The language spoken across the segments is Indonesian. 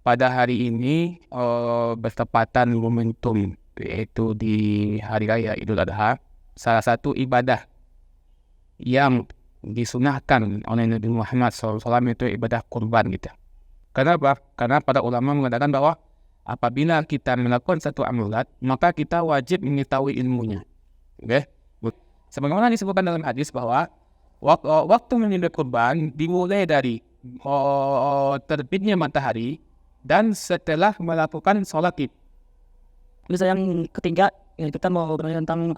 pada hari ini bertepatan momentum yaitu di Hari Raya Idul Adha, salah satu ibadah yang disunahkan oleh Nabi Muhammad SAW itu ibadah kurban gitu. Kenapa? Karena para ulama mengatakan bahwa apabila kita melakukan satu amalan, maka kita wajib mengetahui ilmunya. Okay? Sebagaimana disebutkan dalam hadis bahwa waktu menyembelih kurban dimulai dari terbitnya matahari dan setelah melakukan sholat id. Terus yang ketiga, kita mau berbicara tentang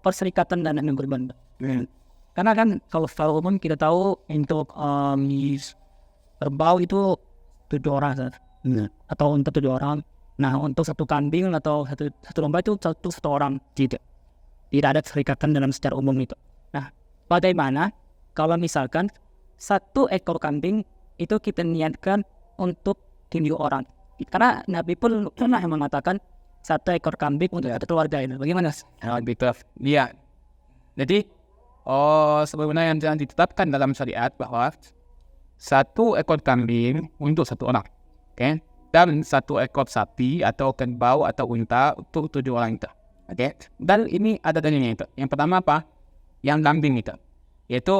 perserikatan dan kurban. Karena kan kalau umum kita tahu untuk kerbau itu 7 orang atau untuk 7 orang. Nah untuk satu kambing atau satu domba itu satu orang. Tidak ada serikatan dalam secara umum itu. Nah bagaimana kalau misalkan 1 ekor kambing itu kita niatkan untuk 7 orang? Karena Nabi pun pernah mengatakan 1 ekor kambing untuk satu keluarga ini. Bagaimana? Iya. Jadi sebagaimana yang ditetapkan dalam syariat bahwa 1 ekor kambing untuk 1 orang, okay? Dan 1 ekor sapi atau kerbau atau unta untuk 7 orang itu, okay? Dan ini ada dalilnya itu. Yang pertama apa? Yang kambing itu, yaitu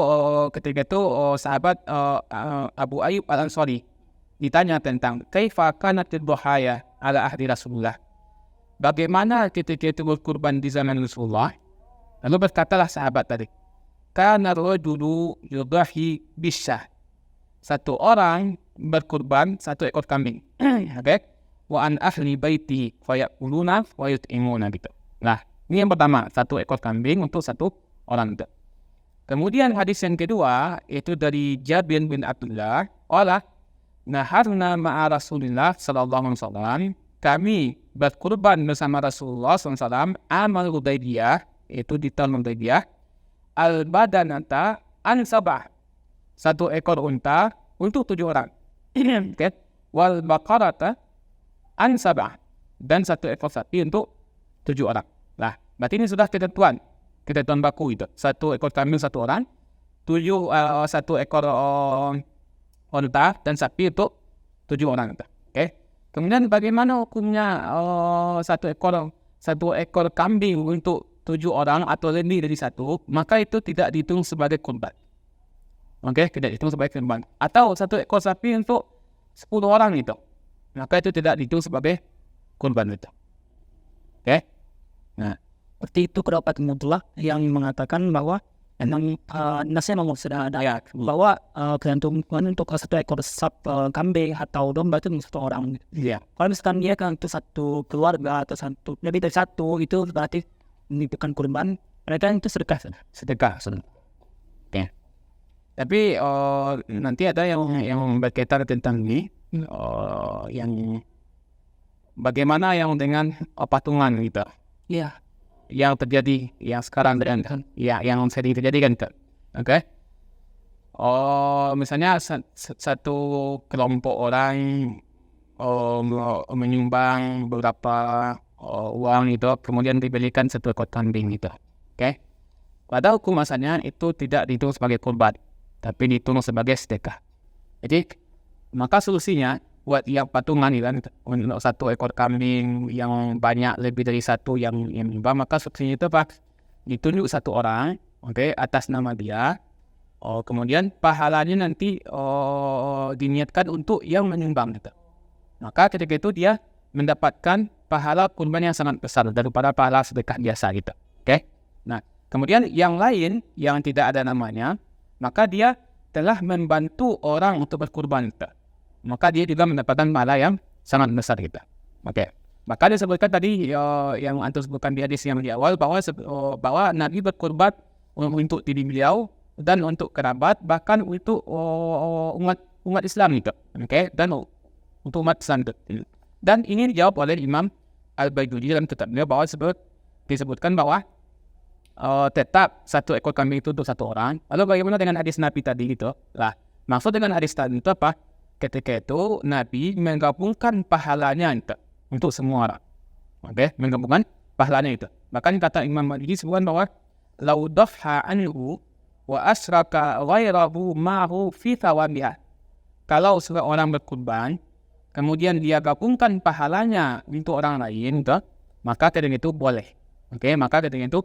ketika itu sahabat Abu Ayyub Al-Ansari ditanya tentang kaifa kanat ad-duhaya ala ahdi Rasulullah. Bagaimana ketika itu berkurban di zaman Rasulullah? Lalu berkatalah sahabat tadi, kana rajulu yudahi bisyah. 1 orang berkurban 1 ekor kambing. Okay? Wa an ahli baiti fayakuluna wa yut'imuna gitu. Nah, ini yang pertama, 1 ekor kambing untuk 1 orang itu. Kemudian hadis yang kedua itu dari Jabir bin Abdullah, qala naharna ma'a Rasulillah sallallahu alaihi wasallam, kami berkurban bersama Rasulullah SAW amal Hudaybiyah, itu di tahun Hudaybiyah, al-badanata an sabah, 1 ekor unta untuk 7 orang. Okay? Wal baqarata an sabah, dan 1 ekor sapi untuk 7 orang. Nah, berarti ini sudah ketentuan baku itu. 1 ekor kambing 1 orang, 1 ekor unta dan sapi untuk 7 orang. Okay? Kemudian bagaimana hukumnya 1 ekor kambing untuk 7 orang atau lebih dari 1, maka itu tidak dihitung sebagai kurban. Oke, tidak dihitung sebagai kurban. Atau 1 ekor sapi untuk 10 orang itu, maka itu tidak dihitung sebagai kurban itu. Oke. Nah, Seperti itu pendapat Mu'tazilah yang mengatakan bahwa memang nasnya memang sudah ada ya, bahwa ketentuan untuk 1 ekor kambing atau domba itu 1 orang. iya. Kalau misalkan dia kan untuk 1 keluarga atau lebih dari 1, itu berarti ini bukan kurban, mereka itu sedekah. Oke. Tapi nanti ada yang berkaitan tentang ini, yang bagaimana yang dengan patungan gitu. Iya. Yang terjadi yang sekarang dan yang sering terjadi kan. Oke. Misalnya satu kelompok orang menyumbang beberapa uang itu, kemudian dibelikan 1 ekor kambing gitu. Oke. Pada hukum asalnya itu tidak dihitung sebagai kurban, tapi dihitung sebagai sedekah. Jadi maka solusinya buat yang patungan kan, untuk 1 ekor kambing yang banyak lebih dari 1 yang menyumbang, maka solusinya itu apa? Ditunjuk 1 orang, okay, atas nama dia. Kemudian pahalanya nanti diniatkan untuk yang menyumbang gitu. Maka ketika itu dia mendapatkan pahala kurban yang sangat besar daripada pahala sedekah biasa gitu. Okay? Nah, kemudian yang lain yang tidak ada namanya, maka dia telah membantu orang untuk berkurban gitu. Maka dia juga mendapatkan pahala yang sangat besar gitu. Oke. Maka dia sebutkan tadi yang antum sebutkan di hadis yang di awal bahwa Nabi berkurban untuk diri beliau dan untuk kerabat, bahkan untuk umat Islam gitu. Oke, dan untuk umat Islam itu. Dan ini dijawab oleh Imam Al-Baihaqi dalam kitabnya bahwa disebutkan bahwa tetap 1 ekor kambing itu untuk 1 orang. Lalu bagaimana dengan hadis Nabi tadi gitu? Lah, maksud dengan hadis tadi itu apa? Ketika itu Nabi menggabungkan pahalanya itu untuk semua orang. Oke, menggabungkan pahalanya itu. Bahkan kata Imam Al-Baihaqi sebutkan bahwa lau dafha anhu wa asraka ghairahu ma'hu fi thawabiha. Kalau seorang berkurban kemudian dia gabungkan pahalanya untuk orang lain, gitu, maka ketika itu boleh. Oke, maka ketika itu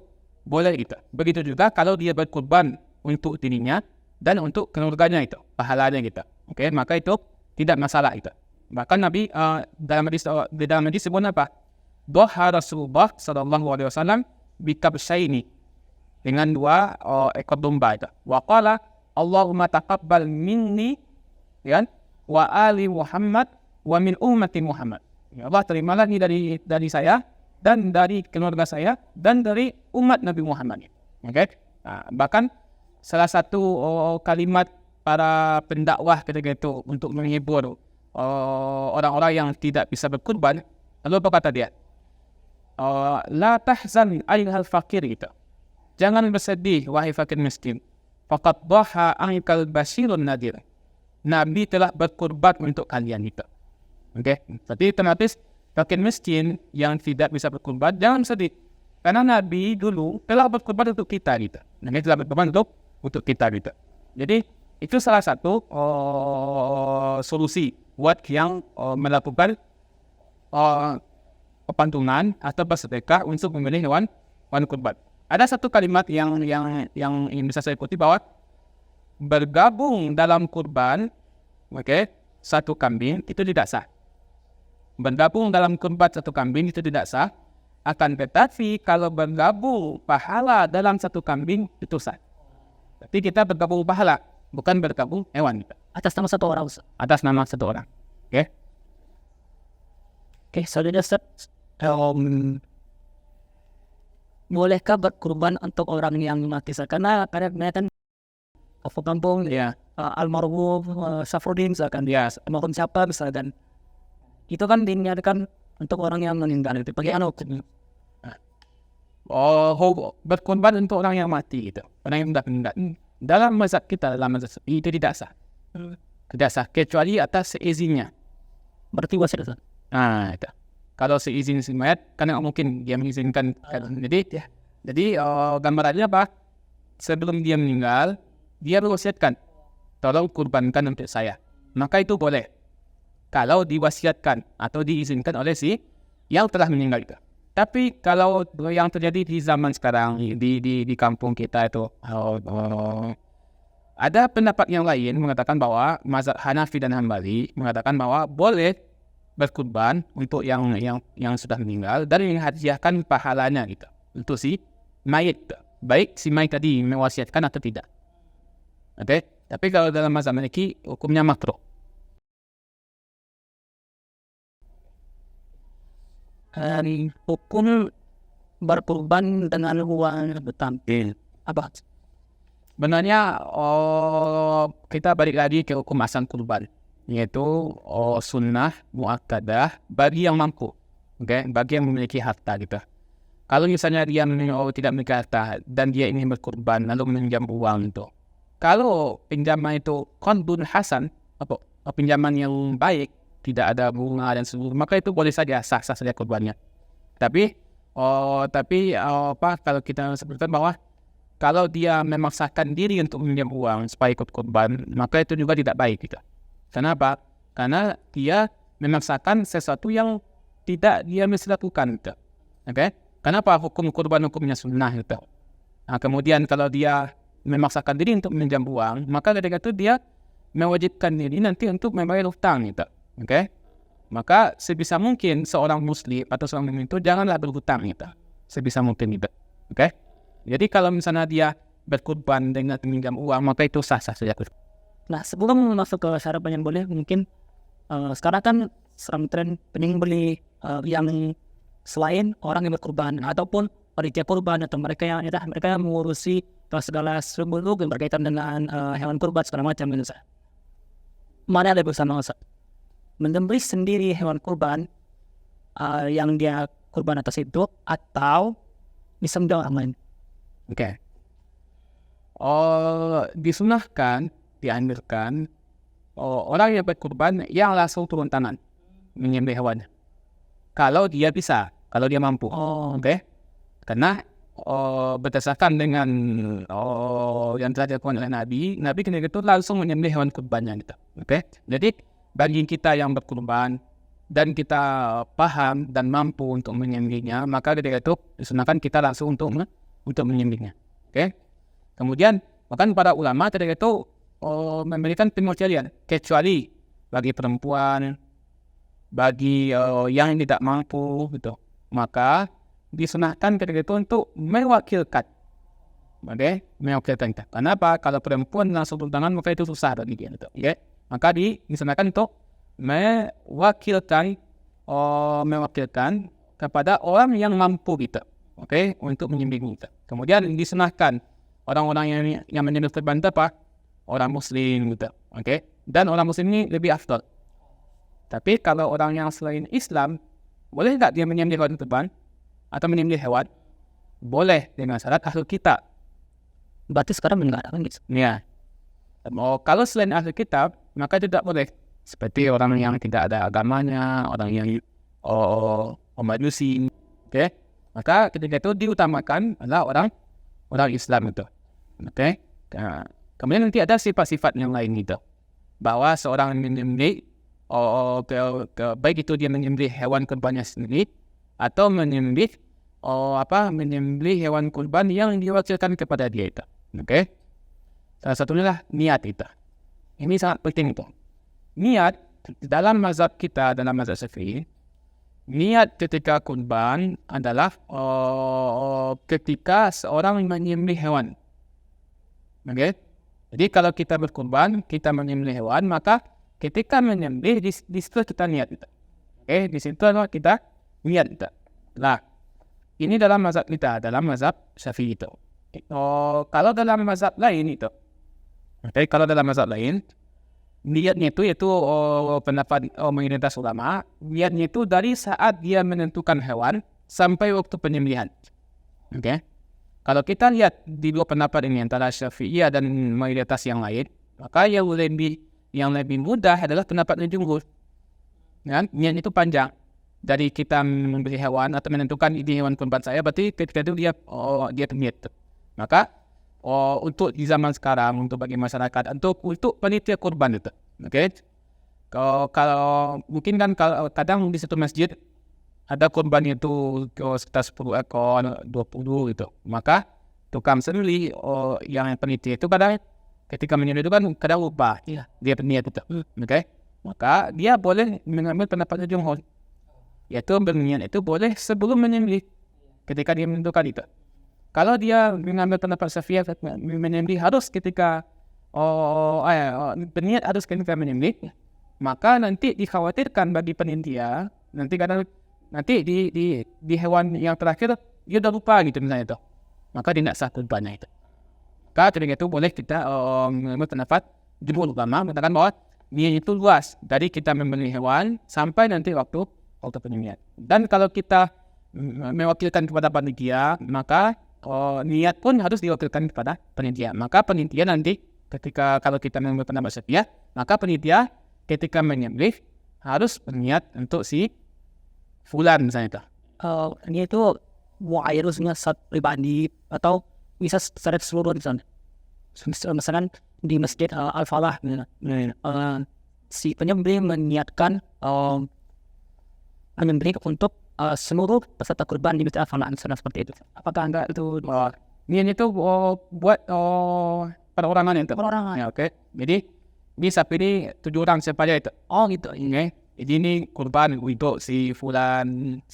boleh gitu. Begitu juga kalau dia berkurban untuk dirinya dan untuk keluarganya itu, pahalanya gitu. Oke, maka itu tidak masalah itu. Bahkan Nabi dalam hadis sebut apa? Doha Rasulullah sallallahu alaihi wasallam bikabsyaini, dengan 2 ekor domba itu. Wa qala Allahumma taqabbal minni, ya, wa ali Muhammad wa min ummati Muhammad. Ya Allah, terimalah ini dari saya dan dari keluarga saya dan dari umat Nabi Muhammad. Oke. Nah, bahkan salah satu kalimat para pendakwah ketika itu untuk menghibur orang-orang yang tidak bisa berkurban, lalu apa kata dia? La tahzan ayyuhal fakir, gitu. Jangan bersedih wahai fakir miskin. Faqad dhaha ankal basirun nadir. Nabi telah berkurban untuk kalian itu. Oke. Berarti otomatis fakir miskin yang tidak bisa berkurban jangan sedih. Karena Nabi dulu telah berkurban untuk kita gitu. Nabi telah berkurban untuk kita gitu. Jadi itu salah satu solusi buat yang melakukan kepantungan atau bersedekah untuk memilih hewan kurban. Ada satu kalimat yang bisa saya ikuti, bahwa bergabung dalam kurban, oke, satu kambing itu tidak sah. Bergabung dalam kurban satu kambing itu tidak sah. Akan tetapi kalau bergabung pahala dalam satu kambing itu sah. Tapi kita bergabung pahala, bukan bergabung hewan. Atas nama satu orang, Ustaz. Atas nama satu orang. Oke. Oke, selanjutnya Ustaz, bolehkah berkurban untuk orang yang mati? Karena kadang-kadang kan kampung, Ya. almarhum Safruddin misalkan, Ya. almarhum siapa misalkan, itu kan diniatkan untuk orang yang meninggal. Itu bagaimana hukumnya? Berkorban untuk orang yang mati gitu. Orang yang sudah meninggal. Dalam mazhab kita, dalam mazhab itu tidak sah. Tidak sah kecuali atas seizinnya. Berarti wasiat, Ustaz. Nah, itu. Kalau seizin si mayat, kan mungkin dia mengizinkan. Jadi gambarannya apa? Sebelum dia meninggal, dia mewasiatkan, tolong kurbankan untuk saya. Maka itu boleh. Kalau diwasiatkan atau diizinkan oleh si yang telah meninggal itu. Tapi kalau yang terjadi di zaman sekarang di kampung kita itu, ada pendapat yang lain mengatakan bahwa mazhab Hanafi dan Hambali mengatakan bahwa boleh berkurban untuk yang sudah meninggal dan menghadiahkan pahalanya gitu untuk si mayit, baik si mayit tadi mewasiatkan atau tidak. Oke? Tapi kalau dalam mazhab Maliki hukumnya makruh. Hukum berkurban dengan uang betam. Apa? Sebenarnya kita balik lagi ke hukum asal kurban, yaitu sunnah muakkadah bagi yang mampu, bagi yang memiliki harta gitu. Kalau misalnya dia tidak memiliki harta dan dia ingin berkurban lalu meminjam uang itu, kalau pinjaman itu qardun hasan, pinjaman yang baik, tidak ada bunga dan sebagainya, maka itu boleh saja sah saja kurbannya. Tapi kalau kita sebutkan bahwa kalau dia memaksakan diri untuk meminjam uang supaya ikut kurban, maka itu juga tidak baik gitu. Kenapa? Karena dia memaksakan sesuatu yang tidak dia mesti lakukan gitu. Kenapa hukum kurban hukumnya sunnah gitu? Nah, kemudian kalau dia memaksakan diri untuk meminjam uang, maka ketika itu dia mewajibkan diri nanti untuk membayar hutang gitu. Maka sebisa mungkin seorang muslim atau seorang mukmin itu janganlah berhutang gitu. Sebisa mungkin gitu. Jadi kalau misalnya dia berkurban dengan meminjam uang, maka itu sah-sah saja. Nah, sebelum masuk ke syarat yang boleh, mungkin sekarang kan serang tren penyembelih yang selain orang yang berkurban ataupun panitia kurban atau mereka yang mengurusi segala sesuatu yang berkaitan dengan hewan kurban segala macam gitu. Mana ada bersama Ustaz? Menyembelih sendiri hewan kurban yang dia kurban atas itu atau disembelih orang lain? Disunahkan, dianjurkan orang yang berkurban yang langsung turun tangan menyembelih hewan. Kalau dia bisa, kalau dia mampu. Karena berdasarkan dengan yang telah dilakukan oleh Nabi ketika itu langsung menyembelih hewan kurbannya gitu. Jadi bagi kita yang berkurban dan kita paham dan mampu untuk menyembelihnya, maka ketika itu disunahkan kita langsung untuk menyembelihnya. Oke. Kemudian bahkan para ulama ketika itu memberikan pengecualian, kecuali bagi perempuan, bagi yang tidak mampu gitu, maka disunahkan ketika itu untuk mewakilkan. Oke, mewakilkan kita. Kenapa? Kalau perempuan langsung turun tangan maka itu susah bagi dia gitu. Oke. Maka disunahkan untuk mewakilkan kepada orang yang mampu gitu. Oke, untuk menyembelih kita. Kemudian disunahkan orang-orang yang menyembelih kurban apa? Orang muslim gitu. Oke. Dan orang muslim ini lebih afdal. Tapi kalau orang yang selain Islam, boleh tak dia menyembelih hewan kurban atau menyembelih hewan? Boleh dengan syarat ahli kitab. Berarti sekarang enggak ada kan gitu. Ya. Kalau selain ahli kitab, maka tidak boleh. Seperti orang yang tidak ada agamanya, orang yang Majusi. Oke. Maka ketika itu diutamakan adalah orang Islam itu. Oke. Kemudian nanti ada sifat-sifat yang lain gitu. Bahwa seorang menyembelih baik itu dia menyembelih hewan kurbannya sendiri atau menyembelih menyembelih hewan kurban yang diwakilkan kepada dia itu. Oke. Salah satunya lah niat itu. Ini sangat penting itu. Niat dalam mazhab kita, dalam mazhab Syafi'i, niat ketika kurban adalah ketika seorang menyembelih hewan. Oke. Jadi kalau kita berkurban, kita menyembelih hewan, maka ketika menyembelih di situ kita niat itu. Oke, di situ kita niat itu. Nah, ini dalam mazhab kita, dalam mazhab Syafi'i itu. Kalau dalam mazhab lain itu, kalau dalam mazhab lain, niatnya itu yaitu pendapat mayoritas ulama, niatnya itu dari saat dia menentukan hewan sampai waktu penyembelihan. Oke. Kalau kita lihat di dua pendapat ini antara Syafi'iyah dan mayoritas yang lain, maka yang lebih mudah adalah pendapatnya jumhur. Ya, niat itu panjang. Dari kita membeli hewan atau menentukan ini hewan kurban saya, berarti ketika itu dia berniat. Maka untuk di zaman sekarang, untuk bagi masyarakat, untuk panitia kurban itu, oke? Kalau mungkin kan kadang di satu masjid ada kurban itu sekitar 10 ekor, 20 gitu. Maka tukang sembelih yang panitia itu kadang ketika menyembelih itu kan kadang lupa, dia berniat itu, oke? Maka dia boleh mengambil pendapatnya jumhur, yaitu berniat itu boleh sebelum menyembelih, ketika dia menentukan itu. Kalau dia mengambil pendapat Syafi'i menyembelih harus ketika berniat harus ketika menyembelih, maka nanti dikhawatirkan bagi panitia nanti di hewan yang terakhir dia udah lupa gitu misalnya itu, maka dia tidak sah kurbannya itu. Maka ketika itu boleh kita mengambil pendapat jumhur ulama mengatakan bahwa niat itu luas dari kita membeli hewan sampai nanti waktu penyembelihan. Dan kalau kita mewakilkan kepada panitia, maka niat pun harus diwakilkan kepada panitia. Maka panitia nanti kalau kita mengambil pendapat Syafi'iyah, maka panitia ketika menyembelih harus berniat untuk si fulan misalnya itu. Ini itu harusnya saat pribadi atau bisa secara keseluruhan misalnya. Misalkan di masjid Al-Falah, si penyembelih meniatkan menyembelih untuk seluruh peserta kurban di masjid Al-Falah, seperti itu. Apakah enggak itu? Niat itu buat perorangan itu. Perorangan. Ya, oke. Jadi di sapi ini 7 orang siapa aja itu. Oh gitu. Okay. Jadi ini kurban untuk si fulan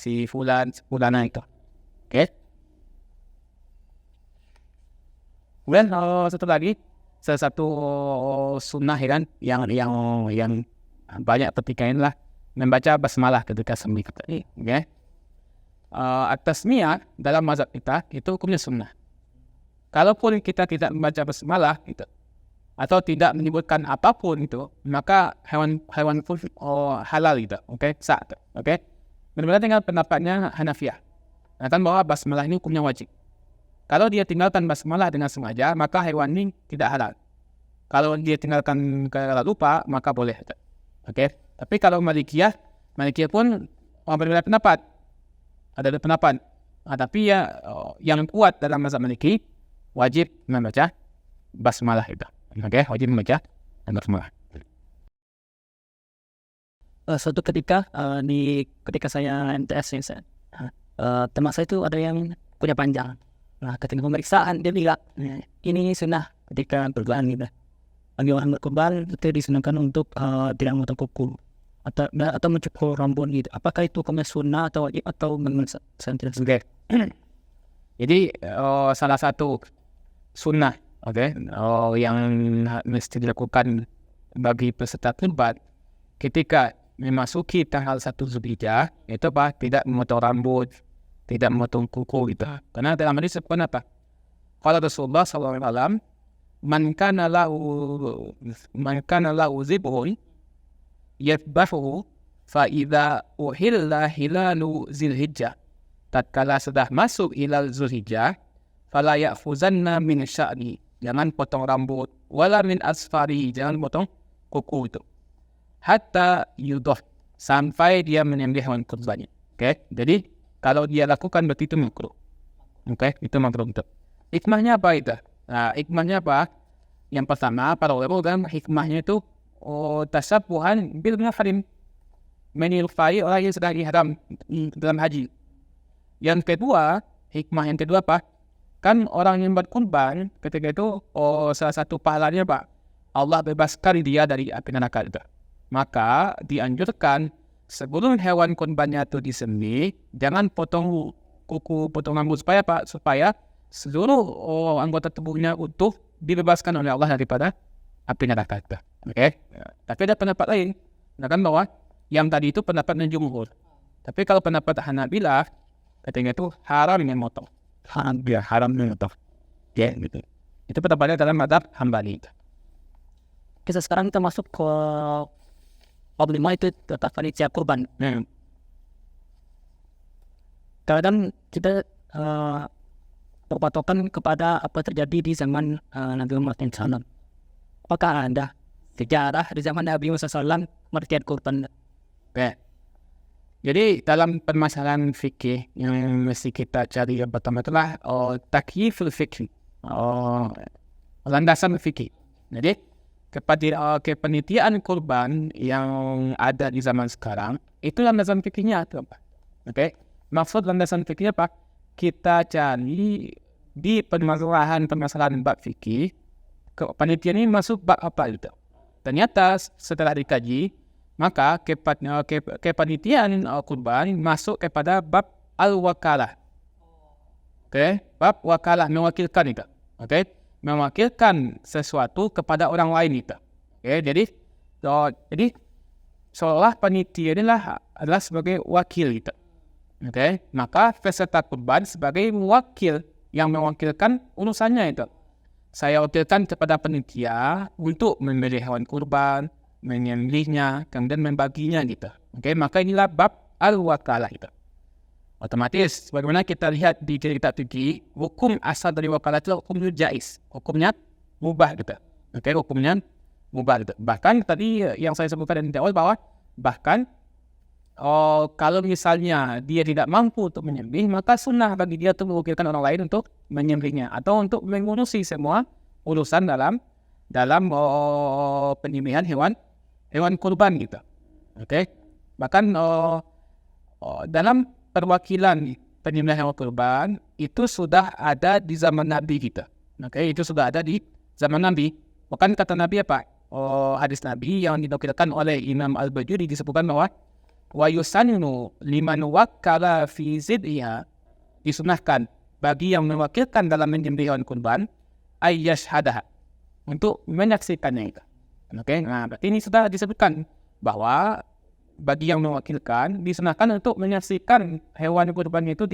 itu. Oke. Kemudian satu lagi, salah satu sunnah ya kan yang banyak petikan lah membaca basmalah ketika sembelih. Oke. At-tasmiyah dalam mazhab kita itu hukumnya sunnah. Kalaupun kita tidak membaca basmalah itu atau tidak menyebutkan apapun itu, maka hewan pun halal gitu. Oke, sah. Oke. Benar-benar tinggal pendapatnya Hanafiyah. Mengatakan bahwa basmalah ini hukumnya wajib. Kalau dia tinggalkan basmalah dengan sengaja, maka hewan ini tidak halal. Kalau dia tinggalkan karena lupa, maka boleh. Oke. Tapi kalau Malikiyah pun berbeda pendapat. Ada pendapat. Tapi yang kuat dalam mazhab Maliki wajib membaca basmalah itu. Oke, wajib membaca basmalah. suatu ketika ketika saya MTS ya, teman saya itu ada yang punya panjang. Nah, ketika pemeriksaan dia bilang, ini sunnah ketika berkurban gitu. Bagi orang berkurban itu disunahkan untuk tidak memotong kuku atau mencukur rambut gitu. Apakah itu hukumnya sunnah atau wajib atau bagaimana? Saya tidak tahu. Oke. Jadi salah satu sunnah, yang mesti dilakukan bagi peserta kurban ketika memasuki tanggal 1 Zulhijjah itu apa? Tidak memotong rambut, tidak memotong kuku gitu. Karena dalam hadis disebutkan apa? Qala Rasulullah SAW, man kana lahu zibhun yadbahu fa idza uhilla hilalu Zulhijjah, tatkala sudah masuk hilal Zulhijjah, fala ya'khuzanna min sya'ri, jangan potong rambut, wala min asfari, jangan potong kuku itu, hatta yudoh, sampai dia menyembelih hewan kurbannya. Jadi kalau dia lakukan berarti itu makruh. Itu makruh itu. Hikmahnya apa itu? Nah, hikmahnya apa? Yang pertama, para ulama bilang hikmahnya itu tasabbuhan bil muhrim, menyerupai orang yang sedang ihram dalam haji. Yang kedua, hikmah yang kedua apa? Kan orang yang berkurban ketika itu salah satu pahalanya apa? Allah bebaskan dia dari api neraka itu. Maka dianjurkan sebelum hewan kurbannya itu disembelih, jangan potong kuku, potong rambut, supaya apa? Supaya seluruh anggota tubuhnya utuh dibebaskan oleh Allah daripada api neraka itu. Tapi ada pendapat lain, kan bahwa yang tadi itu pendapatnya jumhur. Tapi kalau pendapat Hanabilah, katanya itu haram yang motong. Haram yang motong. Gitu. Itu pendapatnya dalam mazhab Hambali. Kita sekarang kita masuk ke problema itu tentang panitia kurban. Kadang kita berpatokan kepada apa terjadi di zaman Nabi Muhammad SAW. Apakah ada sejarah di zaman Nabi Muhammad SAW panitia kurban? Jadi dalam permasalahan fikih yang mesti kita cari yang pertama itulah takyiful fikih, landasan fikih. Jadi kepanitiaan kurban yang ada di zaman sekarang itu landasan fikihnya apa? Maksud landasan fikihnya apa? Kita cari di permasalahan bab fikih, kepanitiaan ini masuk bab apa itu? Ternyata setelah dikaji, maka kepanitiaan kurban masuk kepada bab al-wakalah. Bab wakalah, mewakilkan itu. Mewakilkan sesuatu kepada orang lain itu. Jadi seolah panitia adalah sebagai wakil itu. Maka peserta kurban sebagai wakil yang mewakilkan urusannya itu. Saya wakilkan kepada panitia untuk membeli hewan kurban, menyembelihnya, kemudian membaginya gitu. Maka inilah bab al-wakalah itu. Otomatis, bagaimana kita lihat di cerita fikih, hukum asal dari wakalah itu hukumnya jais, hukumnya mubah gitu. Hukumnya mubah gitu. Bahkan tadi yang saya sebutkan di awal bahwa bahkan kalau misalnya dia tidak mampu untuk menyembelih, maka sunnah bagi dia untuk mewakilkan orang lain untuk menyembelihnya atau untuk mengurusi semua urusan dalam penyembelihan hewan kurban gitu. Bahkan dalam perwakilan penyembelihan hewan kurban itu sudah ada di zaman Nabi kita. Itu sudah ada di zaman Nabi. Bahkan kata Nabi apa? Hadis Nabi yang dinukilkan oleh Imam Al-Bajuri disebutkan bahwa wa yusannu liman wakkala fi zid'iha, disunahkan bagi yang mewakilkan dalam menyembelih hewan kurban ayyashhadaha, untuk menyaksikannya itu. Nah, berarti ini sudah disebutkan bahwa bagi yang mewakilkan disunahkan untuk menyaksikan hewan kurban itu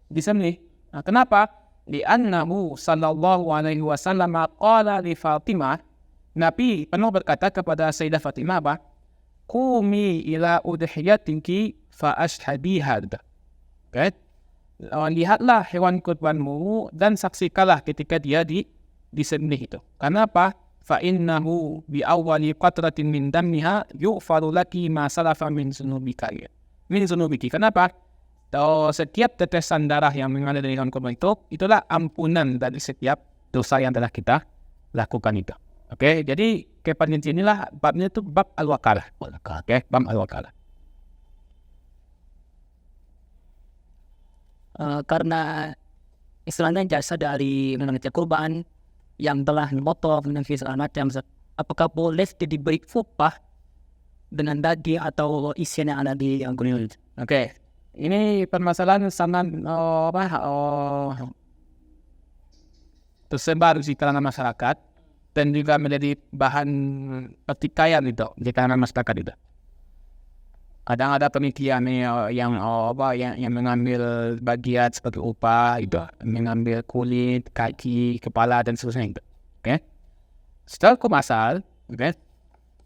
disembelih. Nah, kenapa? Li'annahu sallallahu alaihi wasallam qala li Fatimah, Nabi pernah berkata kepada Sayyidah Fatimah apa? Qumi ila udhiyatinki fa ashhadiha. Lihatlah hewan kurbanmu dan saksikanlah ketika dia disembelih itu. Karena apa? Fa innahu bi awwali qatratin min dammiha yughfaru laki ma salafa min dzunubiki. Kenapa? Setiap tetesan darah yang mengalir dari hewan kurban itu, itulah ampunan dari setiap dosa yang telah kita lakukan itu. Oke, jadi kepada inilah babnya itu bab al-wakalah. Oke, bab al-wakalah. Karena istilahnya jasa dari menanggap kurban yang telah memotong dan segala macam, apakah boleh diberi upah dengan daging atau isian yang ada di angkuri? Oke, ini permasalahan sangat tersebar di kalangan masyarakat dan juga menjadi bahan pertikaian itu di kalangan masyarakat itu. Kadang ada pemikiran yang mengambil bagian sebagai upah itu, mengambil kulit, kaki, kepala dan seterusnya itu. Oke. Secara hukum asal, oke,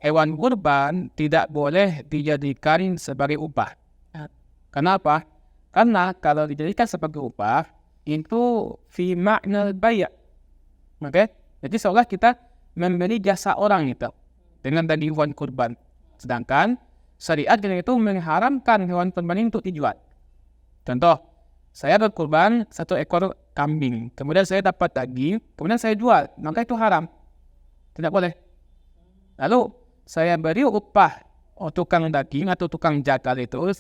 hewan kurban tidak boleh dijadikan sebagai upah. Kenapa? Karena kalau dijadikan sebagai upah itu fi makna bay'. Oke? Jadi seolah kita membeli jasa orang itu dengan tadi hewan kurban. Sedangkan syariat itu mengharamkan hewan kurban ini untuk dijual. Contoh, saya berkurban 1 ekor kambing, kemudian saya dapat daging, kemudian saya jual, maka itu haram. Tidak boleh. Lalu saya beri upah tukang daging atau tukang jagal itu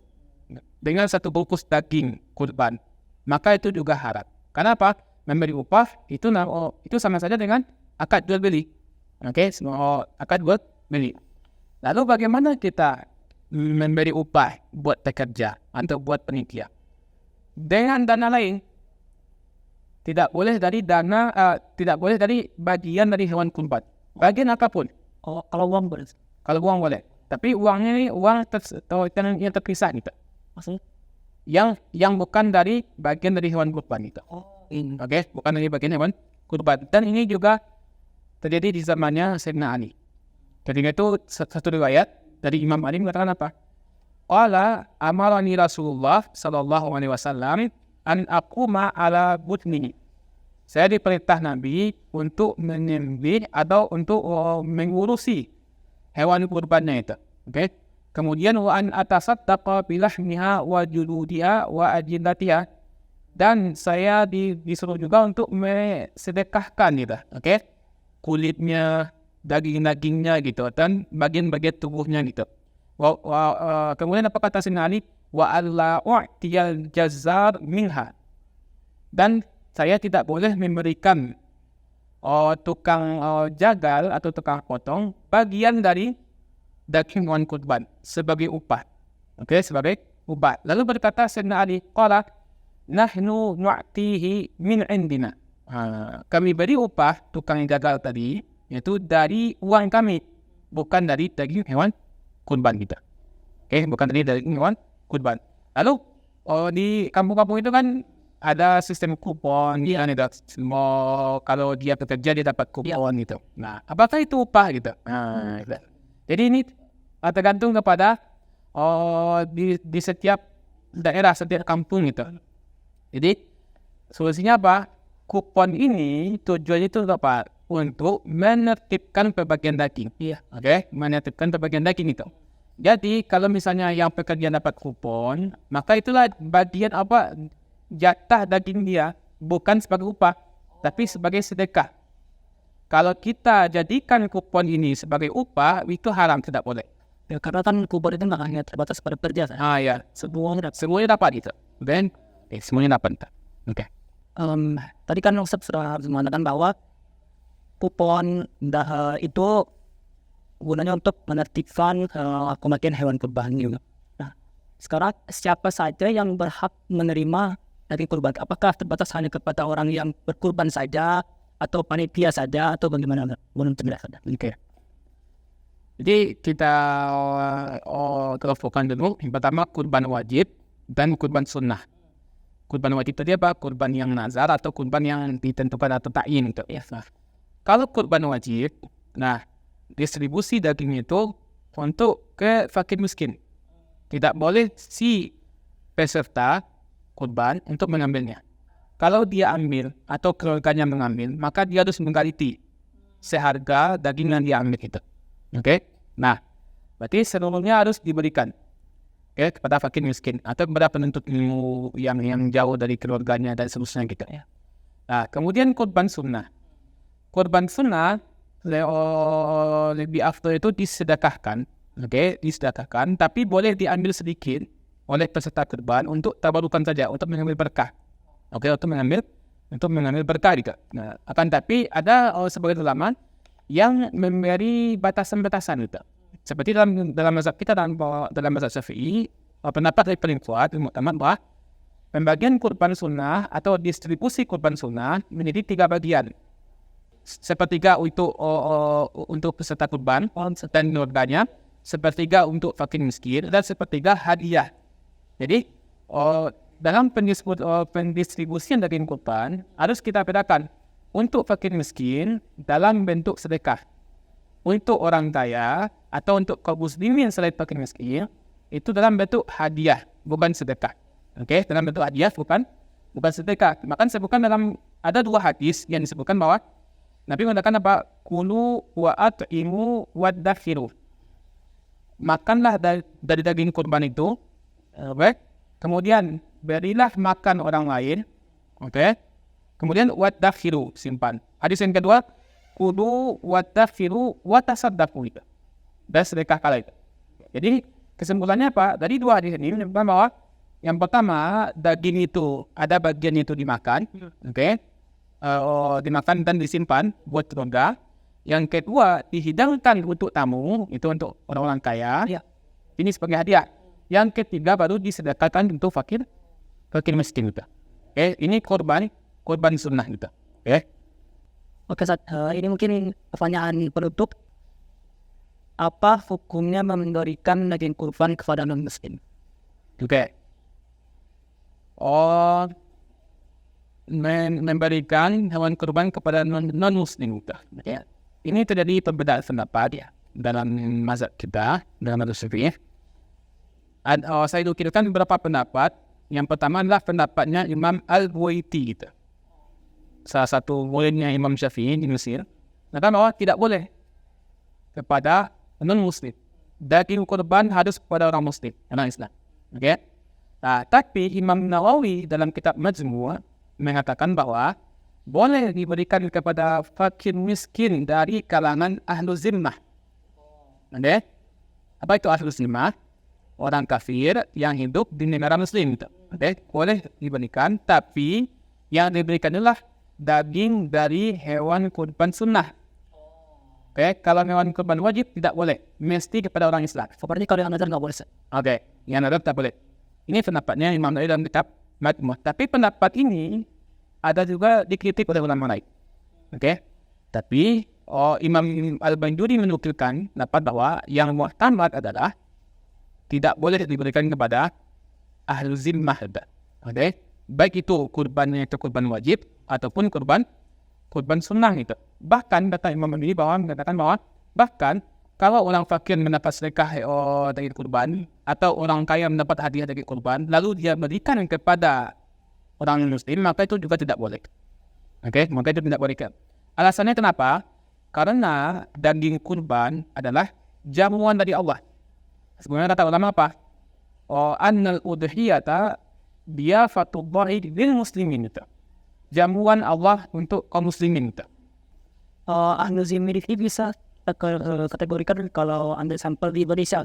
dengan 1 bungkus daging kurban, maka itu juga haram. Kenapa? Memberi upah itu sama saja dengan akad jual beli. Oke, semua akad jual beli. Lalu bagaimana kita memberi upah buat pekerja atau buat penitia? Dengan dana lain. Tidak boleh dari bagian dari hewan kurban. Bagian apapun. Kalau uang boleh? Kalau uang boleh. Tapi uangnya ini uang yang terpisah gitu. Maksudnya? Yang bukan dari bagian dari hewan kurban itu. Ini. Oke, bukan dari bagian hewan kurban. Dan ini juga terjadi di zamannya Sayyidina Ali. Ketika itu satu riwayat dari Imam Ali mengatakan apa? Qala amarani Rasulullah sallallahu alaihi wasallam an aquma ala butni. Saya diperintah Nabi untuk menyembelih atau untuk mengurusi hewan kurbannya itu. Oke. Kemudian wa an atasaddaqa bilahmiha wa juludiha wa ajillatiha. Dan saya disuruh juga untuk mensedekahkan gitu. Oke. Kulitnya, daging-dagingnya gitu, dan bagian-bagian tubuhnya gitu. Kemudian apa kata Sayyidina Ali? Wa alla u'tiyal jazzar minha. Dan saya tidak boleh memberikan tukang jagal atau tukang potong bagian dari daging hewan kurban sebagai upah. Oke, sebagai upah. Lalu berkata Sayyidina Ali, qala nahnu nu'tihi min indina. Kami beri upah tukang jagal tadi yaitu dari uang kami, bukan dari daging hewan kurban kita. Oke, bukan dari daging hewan kurban. Lalu di kampung-kampung itu kan ada sistem kupon, kan itu. Semua kalau dia bekerja dia dapat kupon gitu. Nah, apakah itu upah gitu? Nah, gitu. Jadi ini tergantung kepada di setiap daerah, setiap kampung gitu. Jadi solusinya apa? Kupon ini tujuannya itu apa? Untuk menertibkan pembagian daging. Oke, menertibkan pembagian daging itu. Jadi kalau misalnya yang pekerja dapat kupon, maka itulah bagian jatah daging dia, bukan sebagai upah, tapi sebagai sedekah. Kalau kita jadikan kupon ini sebagai upah, itu haram, tidak boleh. Ya, karena kan kupon itu nggak hanya terbatas pada pekerja. Ya, semuanya dapat itu. Dan semuanya dapat. Oke. Tadi kan Ustaz sudah mengatakan bahwa kupon itu gunanya untuk menertibkan pemakaian hewan kurban juga. Nah, sekarang siapa saja yang berhak menerima daging kurban? Apakah terbatas hanya kepada orang yang berkurban saja, atau panitia saja, atau bagaimana? Oke. Jadi kita kelompokkan dulu. Yang pertama kurban wajib dan kurban sunnah. Kurban wajib tadi apa? Kurban yang nazar atau kurban yang ditentukan atau ta'yin gitu. Nah, kalau kurban wajib, nah distribusi daging itu untuk ke fakir miskin. Tidak boleh si peserta kurban untuk mengambilnya. Kalau dia ambil atau keluarganya mengambil, maka dia harus mengganti seharga daging yang dia ambil itu. Oke? Nah, berarti seluruhnya harus diberikan kepada fakir miskin atau kepada penuntut ilmu yang jauh dari keluarganya dan seterusnya gitu. Nah, kemudian kurban sunnah. Kurban sunnah lebih afdal itu disedekahkan, disedekahkan, tapi boleh diambil sedikit oleh peserta kurban untuk tabarukan saja, untuk mengambil berkah, untuk mengambil berkah juga. Nah, akan tapi ada sebagian ulama yang memberi batasan-batasan itu. Seperti dalam mazhab kita, dalam mazhab Syafi'i, pendapat yang paling kuat muktamad bahwa pembagian kurban sunnah atau distribusi kurban sunnah menjadi 3 bagian. Sepertiga untuk peserta kurban dan keluarganya, sepertiga untuk fakir miskin, dan sepertiga hadiah. Jadi dalam pendistribusian daging kurban harus kita bedakan untuk fakir miskin dalam bentuk sedekah, untuk orang kaya atau untuk kaum muslimin selain fakir miskin itu dalam bentuk hadiah, bukan sedekah. Dalam bentuk hadiah, bukan sedekah. Maka disebutkan ada 2 hadis yang disebutkan bahwa Nabi mengatakan apa? Kulu wa at'imu wadakhiru. Makanlah dari daging kurban itu, kemudian berilah makan orang lain, kemudian wadakhiru, simpan. Hadis yang kedua, kulu wadakhiru watasaddaqu, dan sedekah kala itu. Jadi kesimpulannya apa? Dari 2 hadis ini menunjukkan bahwa yang pertama, daging itu ada bagian itu dimakan, dimakan dan disimpan buat keluarga. Yang kedua, dihidangkan untuk tamu, itu untuk orang-orang kaya. Ini sebagai hadiah. Yang ketiga baru disedekahkan untuk fakir miskin gitu. Ini korban sunnah gitu. Oke, Ustaz. Ini mungkin pertanyaan penutup. Apa hukumnya memberikan daging kurban kepada non-muslim? Memberikan hewan kurban kepada non-muslim. Ini terjadi perbedaan pendapat dalam mazhab kita, dalam mazhab Syafi'i. Saya nukilkan beberapa pendapat. Yang pertama adalah pendapatnya Imam Al-Buwaiti, salah satu muridnya Imam Syafi'i di Mesir. Mengatakan bahwa tidak boleh kepada non-muslim. Daging kurban harus kepada orang muslim, orang Islam. Tapi Imam Nawawi dalam kitab Majmu' mengatakan bahwa boleh diberikan kepada fakir miskin dari kalangan ahlu zimmah. Apa itu ahlu zimmah? Orang kafir yang hidup di negara muslim. Boleh diberikan, tapi yang diberikan adalah daging dari hewan kurban sunnah. Kalau hewan kurban wajib tidak boleh, mesti kepada orang Islam. Seperti kalau yang nazar nggak boleh. Yang nazar tak boleh. Ini pendapatnya Imam Nawawi dalam kitab Majmu'. Tapi pendapat ini ada juga dikritik oleh ulama lain. Tapi Imam Al-Banjuri menukilkan pendapat bahwa yang muhtamad adalah tidak boleh diberikan kepada ahlu zimmah. Baik itu kurbannya itu kurban wajib ataupun kurban sunnah itu. Bahkan kata Imam Al-Banjuri mengatakan bahwa bahkan kalau orang fakir mendapat sedekah daging kurban atau orang kaya mendapat hadiah daging kurban, lalu dia berikan kepada orang muslim, maka itu juga tidak boleh. Maka itu tidak boleh. Alasannya kenapa? Karena daging kurban adalah jamuan dari Allah. Sebenarnya kata ulama apa? Annal udhiyata diyafatullahi lil muslimin itu. Jamuan Allah untuk kaum muslimin itu. Ahlu zimmah ini bisa kategorikan kalau ambil sampel di Indonesia.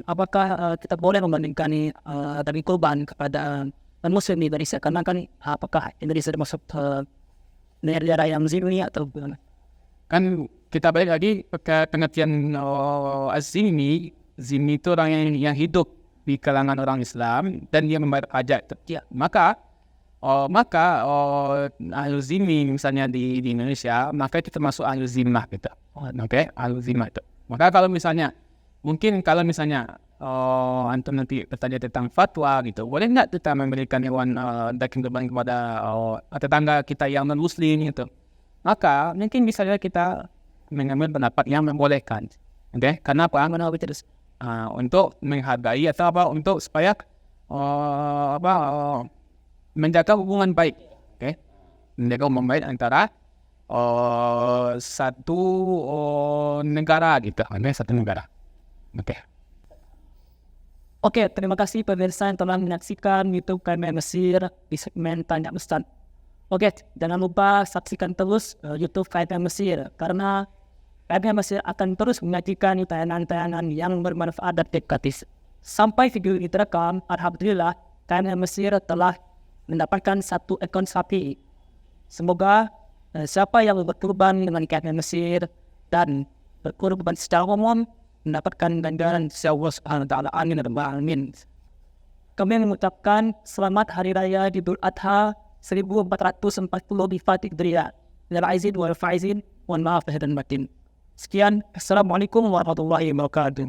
Apakah kita boleh membandingkan daging kurban kepada non-muslim di Indonesia? Karena kan apakah Indonesia termasuk daerah yang zimmi atau bagaimana? Kan kita balik lagi ke pengertian az-zimmi. Zimmi itu orang yang hidup di kalangan orang Islam dan dia membayar pajak. Maka ahlu zimmi misalnya di Indonesia, maka itu termasuk ahlu zimmah gitu. Ahlu zimmah itu. Maka kalau misalnya antum nanti bertanya tentang fatwa gitu, boleh nggak kita memberikan hewan daging kurban kepada tetangga kita yang non muslim gitu? Maka mungkin bisa kita mengambil pendapat yang membolehkan. Karena apa? Untuk menghargai atau untuk supaya menjaga hubungan baik. Menjaga hubungan baik antara satu negara gitu. Satu negara. Oke, terima kasih pemirsa yang telah menyaksikan YouTube KMM Mesir di segmen Tanya Ustadz. Oke, jangan lupa saksikan terus YouTube KMM Mesir karena kami masih akan terus menyajikan tayangan-tayangan yang bermanfaat dan edukatif. Sampai video ini terekam, alhamdulillah KMM Mesir telah mendapatkan 1 ekor sapi. Semoga siapa yang berkorban dengan KMM Mesir dan berkorban secara umum mendapatkan ganjaran sisi Allah Subhanahu wa taala. Amin ya rabbal alamin. Kami mengucapkan selamat Hari Raya Idul Adha 1440 Fatih Hijriah. Minal aizin wal faizin, mohon maaf lahir dan batin. Sekian, Assalamualaikum warahmatullahi wabarakatuh.